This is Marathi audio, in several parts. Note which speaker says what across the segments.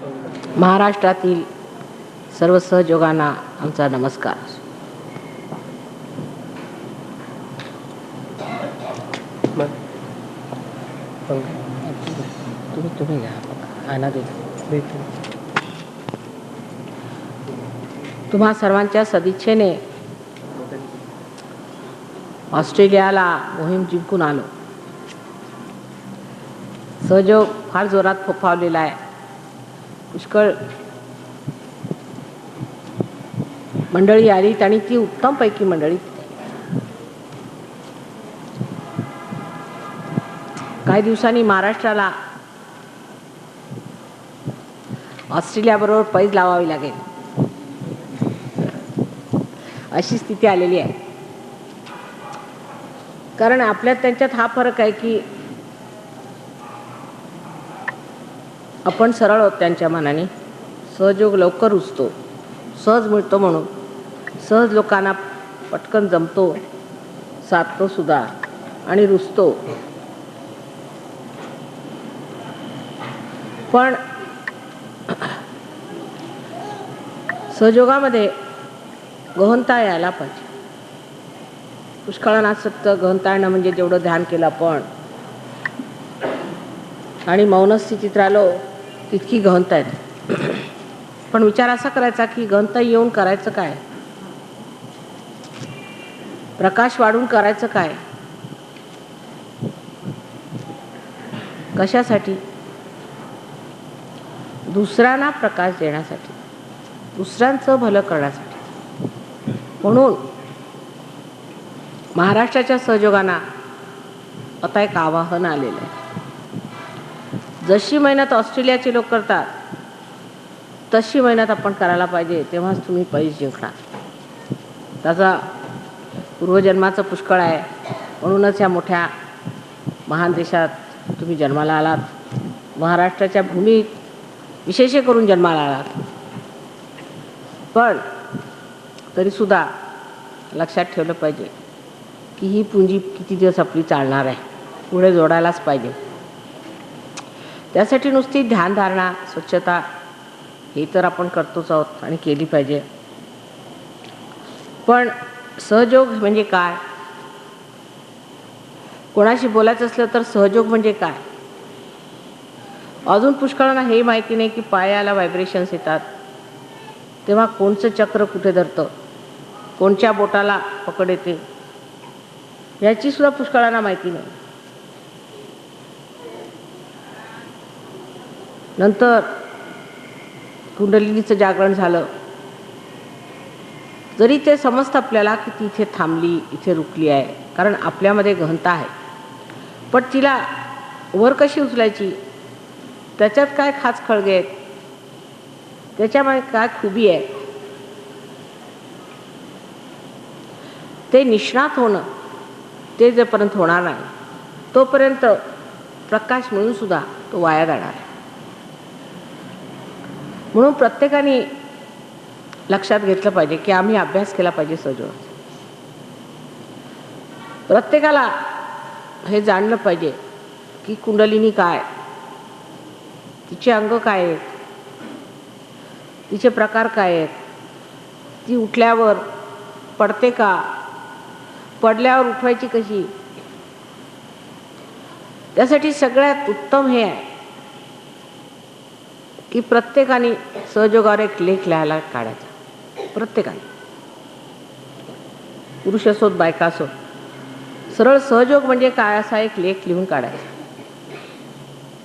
Speaker 1: महाराष्ट्रातील सर्व सहयोगांना आमचा नमस्कार. तुम्ही तुम्हा सर्वांच्या सदिच्छेने ऑस्ट्रेलियाला मोहीम जिंकून आलो. सहयोग फार जोरात फोफावलेला आहे. पुष्कळ मंडळी आलीत आणि ती उत्तम पैकी मंडळी. काही दिवसांनी महाराष्ट्राला ऑस्ट्रेलियाबरोबर पैज लावावी लागेल अशी स्थिती आलेली आहे. कारण आपल्यात त्यांच्यात हा फरक आहे की आपण सरळ आहोत त्यांच्या मनाने. सहयोग लवकर रुजतो, सहज मिळतो, म्हणून सहज लोकांना पटकन जमतो, साधतो सुद्धा आणि रुजतो. पण सहयोगामध्ये गहनता यायला पाहिजे. पुष्कळांना गहनता येणं म्हणजे जेवढं ध्यान केलं आपण आणि मौन स्थितीत राहिलो तितकी गहनता येते. पण विचार असा करायचा की गहनता येऊन करायचं काय, प्रकाश वाढून करायचं काय, कशासाठी? दुसऱ्यांना प्रकाश देण्यासाठी, दुसऱ्यांचं भलं करण्यासाठी. म्हणून महाराष्ट्राच्या सहयोगांना आता एक आवाहन आलेलं आहे. जशी मेहनत ऑस्ट्रेलियाचे लोक करतात तशी मेहनत आपण करायला पाहिजे, तेव्हाच तुम्ही पैज जिंकणार. त्याचा पूर्वजन्माचं पुष्कळ आहे. म्हणूनच या मोठ्या महान देशात तुम्ही जन्माला आलात. महाराष्ट्राच्या भूमीत विशेष करून जन्माला आलात. पण तरीसुद्धा लक्षात ठेवलं पाहिजे की ही पुंजी किती दिवस आपली चालणार आहे, पुढे जोडायलाच पाहिजे. त्यासाठी नुसती ध्यानधारणा, स्वच्छता हे तर आपण करतोच आहोत आणि केली पाहिजे. पण सहयोग म्हणजे काय? कोणाशी बोलायचं असलं तर सहयोग म्हणजे काय? अजून पुष्कळांना हे माहिती नाही की पायाला व्हायब्रेशन्स येतात तेव्हा कोणचं चक्र कुठे धरतं, कोणत्या बोटाला पकड येते, याची सुद्धा पुष्कळांना माहिती नाही. नंतर कुंडलिनीचं जागरण झालं जरी ते समजतं आपल्याला की ती इथे थांबली, इथे रुकली आहे, कारण आपल्यामध्ये गहनता आहे. पण तिला वर कशी उचलायची, त्याच्यात काय खास खळगे आहेत, त्याच्यामध्ये काय खुबी आहे, ते निष्णात होणं, ते जोपर्यंत होणार नाही तोपर्यंत प्रकाश मिळून सुद्धा तो वाया जाणार. म्हणून प्रत्येकाने लक्षात घेतलं पाहिजे की आम्ही अभ्यास केला पाहिजे सहयोगाचा. प्रत्येकाला हे जाणलं पाहिजे की कुंडलिनी काय, तिचे अंग काय आहेत, तिचे प्रकार काय आहेत, ती उठल्यावर पडते का, पडल्यावर उठवायची कशी. त्यासाठी सगळ्यात उत्तम हे आहे की प्रत्येकाने सहयोगावर एक लेख लिहायला काढायचा. प्रत्येकाने, पुरुष असोत बायका असोत, सरळ सहयोग म्हणजे काय असा एक लेख लिहून काढायचा.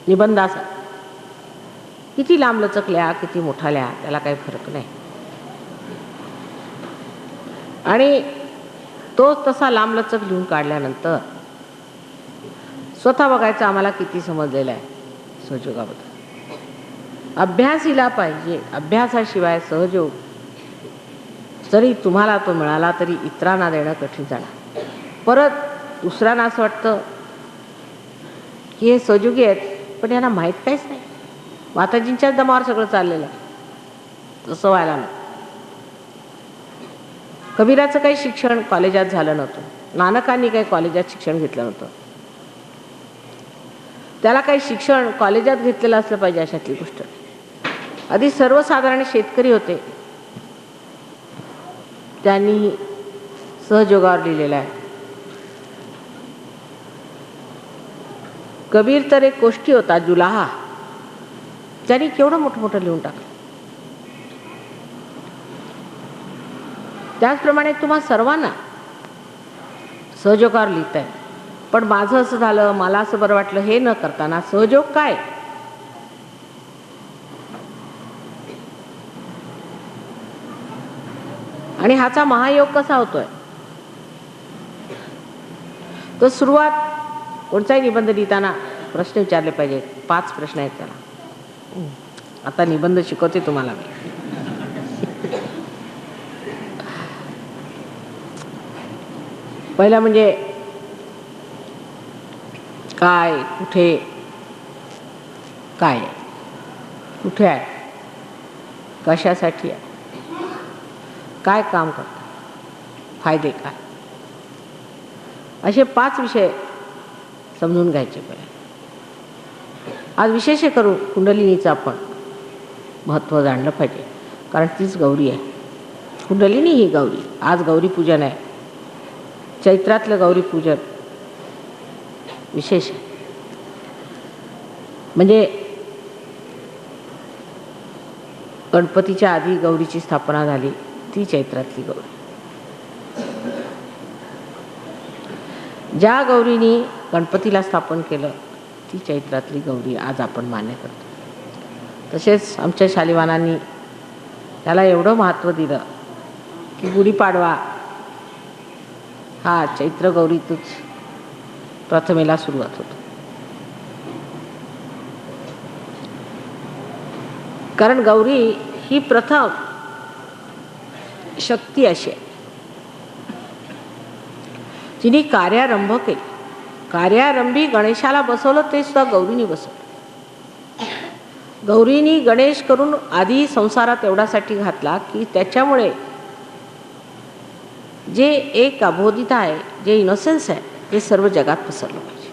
Speaker 1: निबंधाचा किती लांबलचक लिहा, किती मोठा लिहा, त्याला काही फरक नाही. आणि तो तसा लांबलचक लिहून काढल्यानंतर स्वतः बघायचं आम्हाला किती समजलेलं आहे सहयोगाबद्दल. अभ्यासीला पाहिजे. अभ्यासाशिवाय सहयोग जरी तुम्हाला तो मिळाला तरी इतरांना देणं कठीण जाणार. परत दुसऱ्यांना असं वाटतं की हे सहयोगी आहेत पण यांना माहीत काहीच नाही, माताजींच्याच दमावर सगळं चाललेलं आहे. तसं व्हायला नको. कबीराचं काही शिक्षण कॉलेजात झालं नव्हतं, नानकांनी काही कॉलेजात शिक्षण घेतलं नव्हतं. त्याला काही शिक्षण कॉलेजात घेतलेलं असलं पाहिजे अशातली गोष्ट. आधी सर्वसाधारण शेतकरी होते, त्यांनी सहजोगावर लिहिलेलं आहे. कबीर तर एक गोष्टी होता जुलाहा, त्यांनी केवढं मोठं लिहून टाकलं. त्याचप्रमाणे तुम्हा सर्वांना सहजोगावर लिहिताय, पण माझं असं झालं, मला असं बरं वाटलं, हे न करताना सहजोग काय, आणि ह्याचा महायोग कसा होतोय. तर सुरुवात, कोणताही निबंध लिहिताना प्रश्न विचारले पाहिजेत. 5 प्रश्न आहेत त्याला. आता निबंध शिकवते तुम्हाला मी. पहिला म्हणजे काय, कुठे, काय, कुठे आहे, कशासाठी आहे, काय काम करतात, फायदे काय, असे 5 विषय समजून घ्यायचे पहिले. आज विशेष करून कुंडलिनीचं आपण महत्त्व जाणलं पाहिजे, कारण तीच गौरी आहे. कुंडलिनी ही गौरी. आज गौरी पूजन आहे, चैत्रातलं गौरी पूजन विशेष आहे. म्हणजे गणपतीच्या आधी गौरीची स्थापना झाली, ती चैत्रातली गौरी. ज्या गौरीनी गणपतीला स्थापन केलं, ती चैत्रातली गौरी आज आपण मान्य करतो. तसेच आमच्या शालिवानांनी त्याला एवढं महत्त्व दिलं की गुढीपाडवा हा चैत्र गौरीतच प्रथमेला सुरुवात होतो. कारण गौरी ही प्रथम शक्ती अशी आहे, तिने कार्यारंभ केली. कार्यारंभी गणेशाला बसवलं, ते सुद्धा गौरीनी बसवलं. गौरीनी गणेश करून आधी संसारात एवढ्यासाठी घातला की त्याच्यामुळे जे एक अबोधिता आहे, जे इनोसेन्स आहे, ते सर्व जगात पसरलं पाहिजे.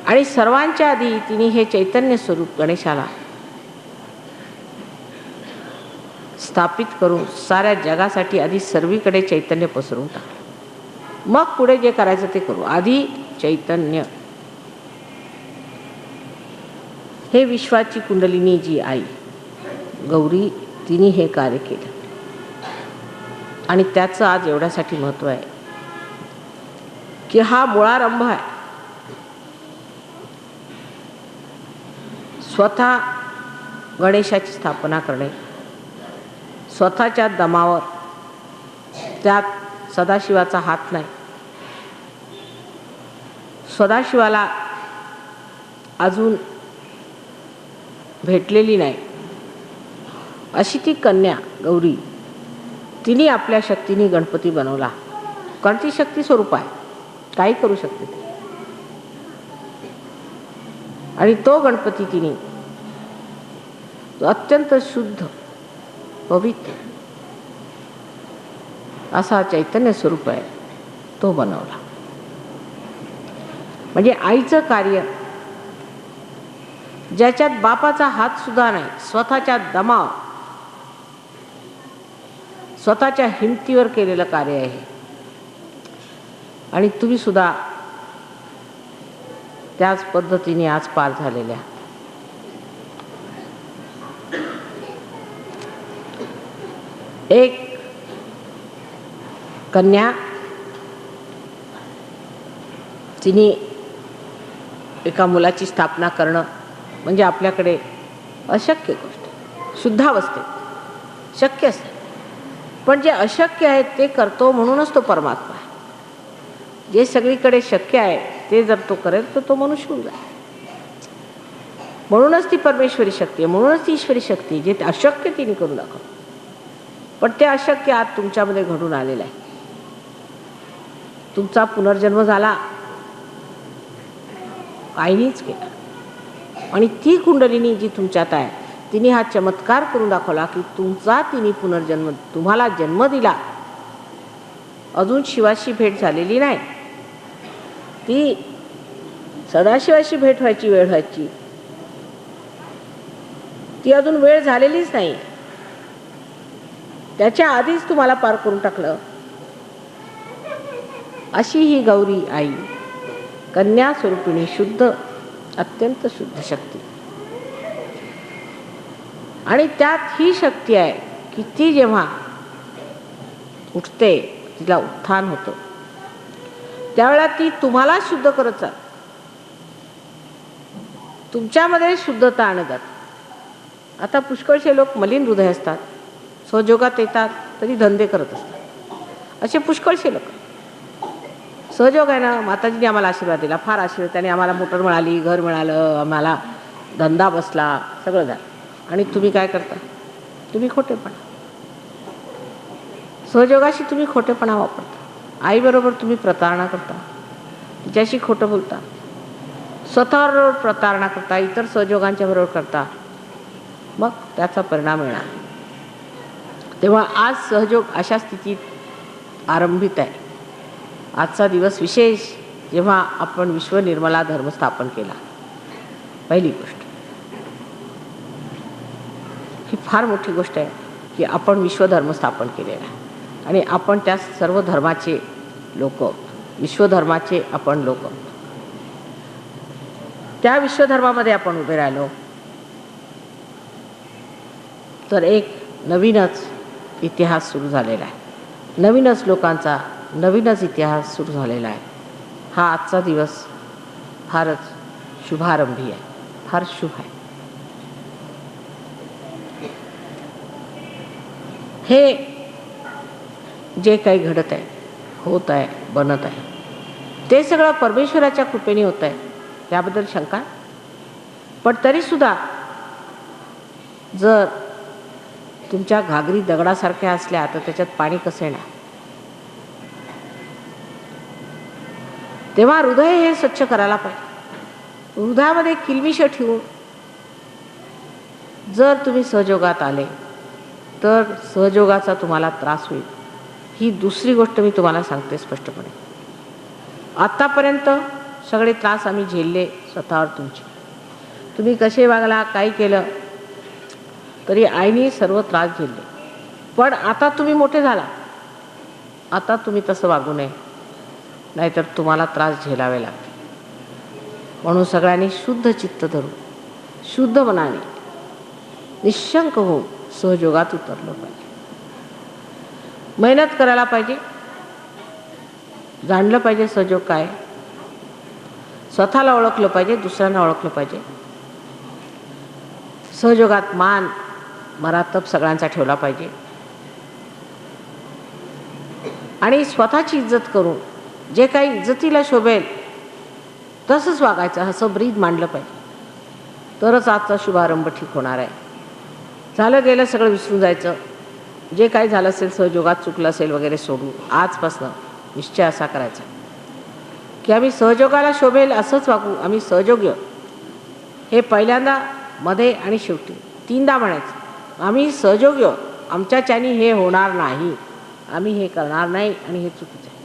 Speaker 1: आणि सर्वांच्या आधी तिने हे चैतन्य स्वरूप गणेशाला स्थापित करून साऱ्या जगासाठी आधी सर्वीकडे चैतन्य पसरून टाकलं. मग पुढे जे करायचं ते करू. आधी चैतन्य, हे विश्वाची कुंडलिनी जी आई गौरी, तिने हे कार्य केलं. आणि त्याचं आज एवढ्यासाठी महत्त्व आहे की हा मुळारंभ आहे. स्वतः गणेशाची स्थापना करणे, स्वतःच्या दमावर, त्यात सदाशिवाचा हात नाही. सदाशिवाला अजून भेटलेली नाही अशी ती कन्या गौरी, तिने आपल्या शक्तीने गणपती बनवला. कारण ती शक्ती स्वरूप आहे, काही करू शकते ती. आणि तो गणपती तिने अत्यंत शुद्ध, पवित्र असा चैतन्य स्वरूप आहे, तो बनवला. म्हणजे आईचं कार्य, ज्याच्यात बापाचा हात सुद्धा नाही, स्वतःच्या दमावर, स्वतःच्या हिमतीवर केलेलं कार्य आहे. आणि तुम्ही सुद्धा त्याच पद्धतीने आज पार झालेल्या. एक कन्या, तिने एका मुलाची स्थापना करणं म्हणजे आपल्याकडे अशक्य गोष्ट. शुद्धावस्थेत शक्य असते, पण जे अशक्य आहे ते करतो, म्हणूनच तो परमात्मा आहे. जे सगळीकडे शक्य आहे ते जर तो करेल तर तो मनुष्य होऊन जाईल. म्हणूनच ती परमेश्वरी शक्ती आहे, म्हणूनच ती ईश्वरी शक्ती आहे, जे अशक्य तिने करून दाखवलं. पण ते अशक्य आज तुमच्यामध्ये घडून आलेलं आहे. तुमचा पुनर्जन्म झाला, आईनेच केला. आणि ती कुंडलिनी जी तुमच्यात आहे, तिने हा चमत्कार करून दाखवला की तुमचा तिने पुनर्जन्म, तुम्हाला जन्म दिला. अजून शिवाशी भेट झालेली नाही, ती सदाशिवाशी भेट व्हायची, वेळ व्हायची, ती अजून वेळ झालेलीच नाही. त्याच्या आधीच तुम्हाला पार करून टाकलं. अशी ही गौरी आई, कन्या स्वरूपिणी, शुद्ध, अत्यंत शुद्ध शक्ती. आणि त्यात ही शक्ती आहे की ती जेव्हा उठते, तिला उत्थान होतं, त्यावेळेला ती तुम्हाला शुद्ध करत जाते, तुमच्यामध्ये शुद्धता आणत जाते. आता पुष्कळसे लोक मलिन हृदय असतात, सहयोगात येतात तरी धंदे करत असतात. असे पुष्कळसे लोक. सहयोग आहे ना, माताजीने आम्हाला आशीर्वाद दिला, फार आशीर्वाद. त्याने आम्हाला मोटर मिळाली, घर मिळालं, आम्हाला धंदा बसला, सगळं झालं. आणि तुम्ही काय करता? तुम्ही खोटेपणा, सहयोगाशी तुम्ही खोटेपणा वापरता. आईबरोबर तुम्ही प्रतारणा करता, तिच्याशी खोटं बोलता, स्वतःबरोबर प्रतारणा करता, इतर सहयोगांच्या बरोबर करता, मग त्याचा परिणाम येणार. तेव्हा आज सहयोग अशा स्थितीत आरंभित आहे. आजचा दिवस विशेष, जेव्हा आपण विश्वनिर्मला धर्म स्थापन केला. पहिली गोष्ट ही फार मोठी गोष्ट आहे की आपण विश्वधर्म स्थापन केलेला आहे. आणि आपण त्या सर्व धर्माचे लोक, विश्वधर्माचे आपण लोक, त्या विश्वधर्मामध्ये आपण उभे राहिलो तर एक नवीनच इतिहास सुरू झालेला आहे. नवीनच लोकांचा नवीनच इतिहास सुरू झालेला आहे. हा आजचा दिवस फारच शुभारंभी आहे, फार शुभ आहे. हे जे काही घडत आहे, होत आहे, बनत आहे, ते सगळं परमेश्वराच्या कृपेने होत आहे, त्याबद्दल शंका. पण तरीसुद्धा जर तुमच्या घागरी दगडासारख्या असल्या तर त्याच्यात पाणी कसं येणार? तेव्हा हृदय हे स्वच्छ करायला पाहिजे. हृदयामध्ये किलबिश ठेवून जर तुम्ही सहयोगात आले तर सहयोगाचा तुम्हाला त्रास होईल. ही दुसरी गोष्ट मी तुम्हाला सांगते स्पष्टपणे. आत्तापर्यंत सगळे त्रास आम्ही झेलले स्वतःवर तुमचे. तुम्ही कसे वागला, काही केलं तरी आईने सर्व त्रास झेलले. पण आता तुम्ही मोठे झाला, आता तुम्ही तसं वागू नये, नाहीतर तुम्हाला त्रास झेलावे लागते. म्हणून सगळ्यांनी शुद्ध चित्त धरून, शुद्ध मनाने, निशंक होऊन सहयोगात उतरलं पाहिजे. मेहनत करायला पाहिजे, जाणलं पाहिजे सहयोग काय, स्वतःला ओळखलं पाहिजे, दुसऱ्यांना ओळखलं पाहिजे. सहयोगात मान मरातब सगळ्यांचा ठेवला पाहिजे. आणि स्वतःची इज्जत करून जे काही इज्जतीला शोभेल तसंच वागायचं, असं ब्रीद मांडलं पाहिजे. तरच आजचा शुभारंभ ठीक होणार आहे. झालं गेलं सगळं विसरून जायचं. जे काही झालं असेल, सहयोगात चुकलं असेल वगैरे सोडून आजपासनं निश्चय असा करायचा की आम्ही सहयोगाला शोभेल असंच वागू. आम्ही सहयोग्य, हे पहिल्यांदा, मध्ये आणि शेवटी तीनदा म्हणायचं. आम्ही सहयोग्य, आमच्याच्यानी हे होणार नाही, आम्ही हे करणार नाही आणि हे चुकीचं आहे,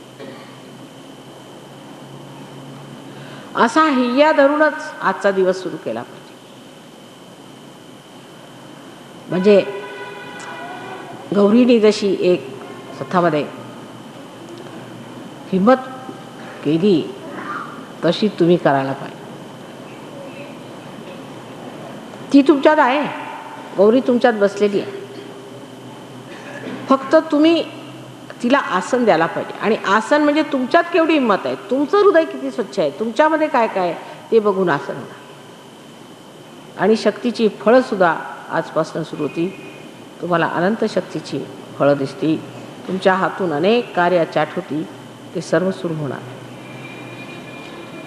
Speaker 1: असा हिय्या धरूनच आजचा दिवस सुरू केला पाहिजे. म्हणजे गौरीने जशी एक स्वतःमध्ये हिंमत केली तशी तुम्ही करायला पाहिजे. ती तुमच्यात आहे, गौरी तुमच्यात बसलेली आहे. फक्त तुम्ही तिला आसन द्यायला पाहिजे. आणि आसन म्हणजे तुमच्यात केवढी हिंमत आहे, तुमचं हृदय किती स्वच्छ आहे, तुमच्यामध्ये काय काय आहे ते बघून आसन होणार. आणि शक्तीची फळंसुद्धा आजपासून सुरू होती. तुम्हाला अनंत शक्तीची फळं दिसतील. तुमच्या हातून अनेक कार्य चाट होती, ते सर्व सुरू होणार.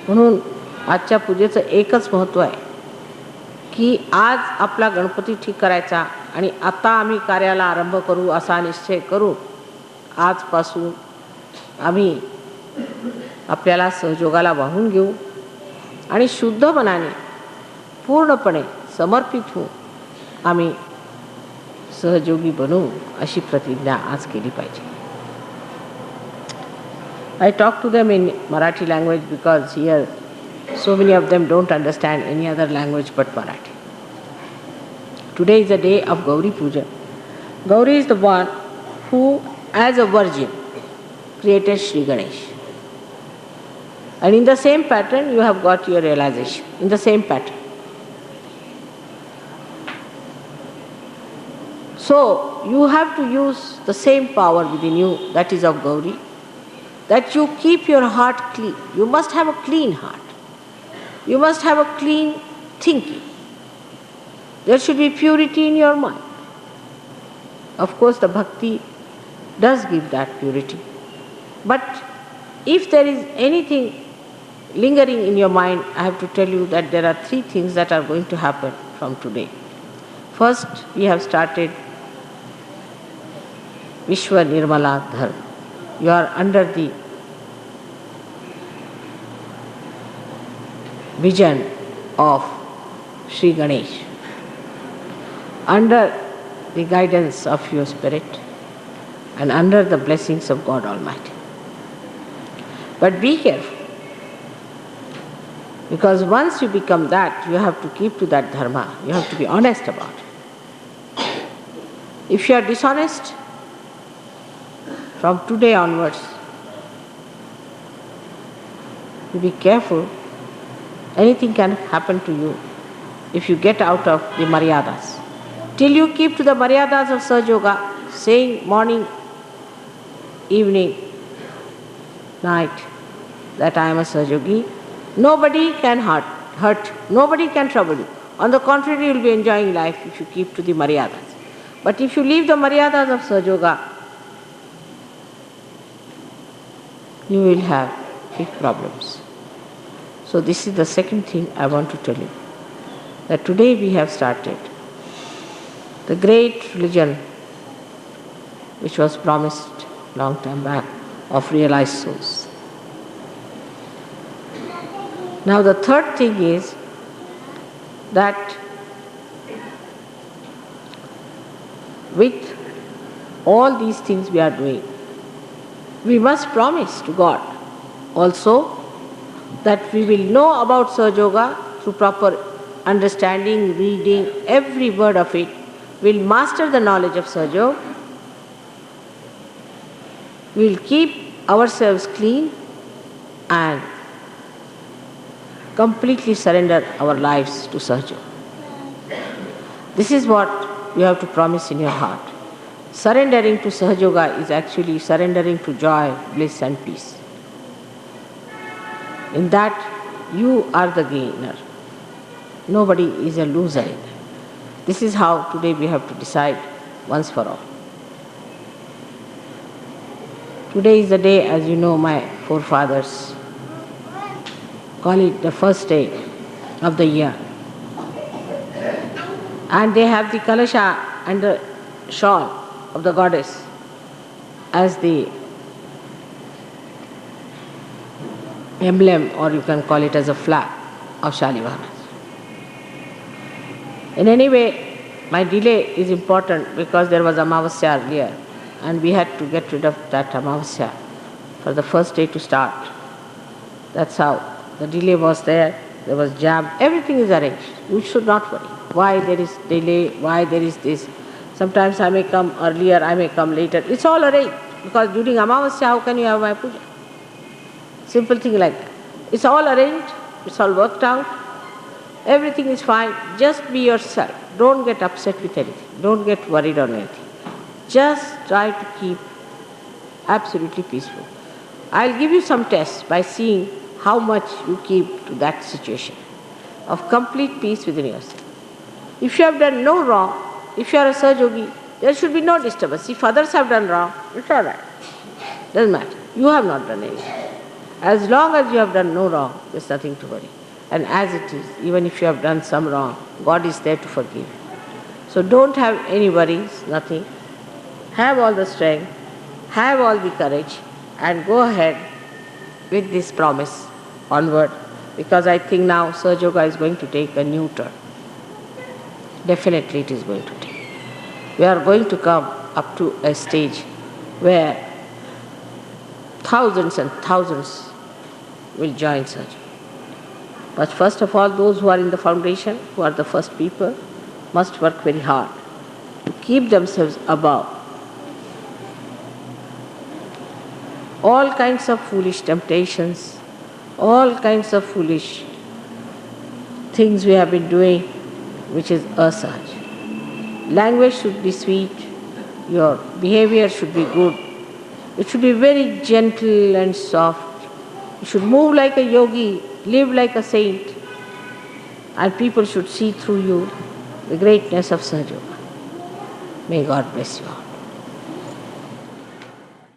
Speaker 1: म्हणून आजच्या पूजेचं एकच महत्त्व आहे की आज आपला गणपती ठीक करायचा आणि आता आम्ही कार्याला आरंभ करू असा निश्चय करू. आजपासून आम्ही आपल्याला सहयोगाला वाहून घेऊ आणि शुद्ध मनाने पूर्णपणे समर्पित होऊ आम्ही सहयोगी बनू, अशी प्रतिज्ञा आज केली पाहिजे. I talk to them in Marathi language because here So many of them don't understand any other language but Marathi. Today is the day of Gauri Puja. Gauri is the one who, as a virgin, created Sri Ganesh. And in the same pattern, you have got your realization. In the same pattern. So, you have to use the same power within you, that is of Gauri, that you keep your heart clean. You must have a clean heart. You must have a clean thinking. There should be purity in your mind. Of course, the bhakti does give that purity. But if there is anything lingering in your mind, I have to tell you that there are 3 things that are going to happen from today. First, we have started Vishwa Nirmala Dharma. You are under the vision of Sri Ganesh, under the guidance of your spirit, and under the blessings of God Almighty. But be careful, because once you become that, you have to keep to that dharma. You have to be honest about it. If you are dishonest, from today onwards, you be careful. Anything can happen to you if you get out of the maryadas. Till you keep to the maryadas of Sahaja Yoga, saying morning, evening, night, that I am a Sahaja Yogi, nobody can hurt, nobody can trouble you. On the contrary, you will be enjoying life if you keep to the maryadas. But if you leave the maryadas of Sahaja Yoga, you will have big problems. So this is the second thing I want to tell you. That today we have started the great religion which was promised long time back of realized souls. Now the third thing is that with all these things we are doing, we must promise to God also that we will know about Sahaja Yoga through proper understanding, reading, every word of it. We will master the knowledge of Sahaja Yoga. We will keep ourselves clean and completely surrender our lives to Sahaja Yoga. This is what you have to promise in your heart. Surrendering to Sahaja Yoga is actually surrendering to joy, bliss and peace. In that, you are the gainer. Nobody is a loser in that. This is how today we have to decide once for all. Today is the day, as you know, my forefathers call it the first day of the year. And they have the kalasha and the shawl of the goddess as the emblem, or you can call it as a flag of Shalivahanas. In any way, my delay is important because there was Amavasya earlier and we had to get rid of that Amavasya for the first day to start. That's how the delay was there was jam, everything is arranged. You should not worry. Why there is delay, why there is this. Sometimes I may come earlier, I may come later. It's all arranged because during Amavasya, how can you have my puja? Simple thing like that. It's all arranged, it's all worked out. Everything is fine. Just be yourself. Don't get upset with anything. Don't get worried on anything. Just try to keep absolutely peaceful. I'll give you some tests by seeing how much you keep to that situation of complete peace within yourself. If you have done no wrong, if you are a Sahaja Yogi, there should be no disturbance. If others have done wrong, it's all right. Doesn't matter. You have not done anything. As long as you have done no wrong, there's nothing to worry. And as it is, even if you have done some wrong, God is there to forgive. So don't have any worries, nothing. Have all the strength, have all the courage, and go ahead with this promise onward, because I think now Sahaja Yoga is going to take a new turn. Definitely it is going to take. We are going to come up to a stage where thousands and thousands will join Sahaja Yoga. But first of all, those who are in the foundation, who are the first people, must work very hard to keep themselves above all kinds of foolish temptations, all kinds of foolish things we have been doing, which is asaj. Language should be sweet, your behavior should be good, it should be very gentle and soft. You should move like a yogi, live like a saint, and people should see through you the greatness of Sahaja Yoga. May God bless you all.